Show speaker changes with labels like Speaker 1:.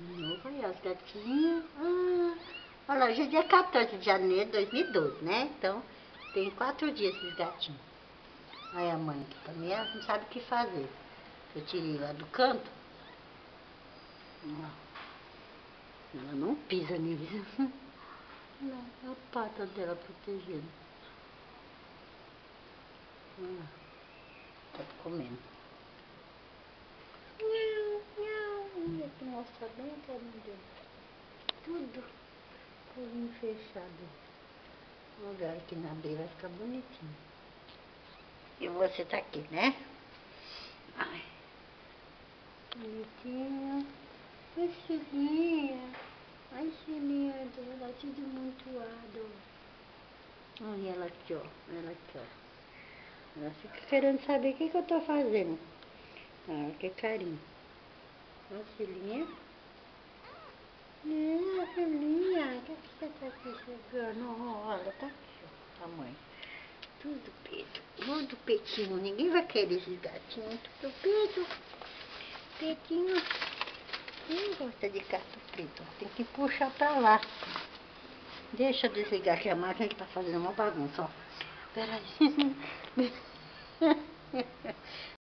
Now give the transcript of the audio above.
Speaker 1: De novo aí, as gatinhas. Olha lá, hoje é dia 14 de janeiro de 2012, né? Então, tem 4 dias esses gatinhos. Aí a mãe aqui também, ela não sabe o que fazer. Eu tirei lá do canto. Ela não pisa neles. Não, a pata dela protegendo. Olha lá. Tá comendo. Aqui mostra bem a carinha dele. Tudo colinho fechado. Agora aqui na abrir vai ficar bonitinho. E você tá aqui, né? Ai. Bonitinho. Ai, filhinha. Ai, filhinha dela, tudo amontoado. Olha ela aqui, ó. Ela aqui, ó. Ela fica querendo saber o que eu tô fazendo. Ah, que carinho. Ó, filhinha. Filhinha. O que você tá aqui chegando? Olha, tá aqui, ó. A mãe. Tudo peito. Tudo peitinho. Ninguém vai querer esses gatinhos. Tudo peito. Peitinho. Quem gosta de gato preto? Tem que puxar pra lá. Deixa eu desligar aqui a máquina que tá fazendo uma bagunça, ó. Peraí.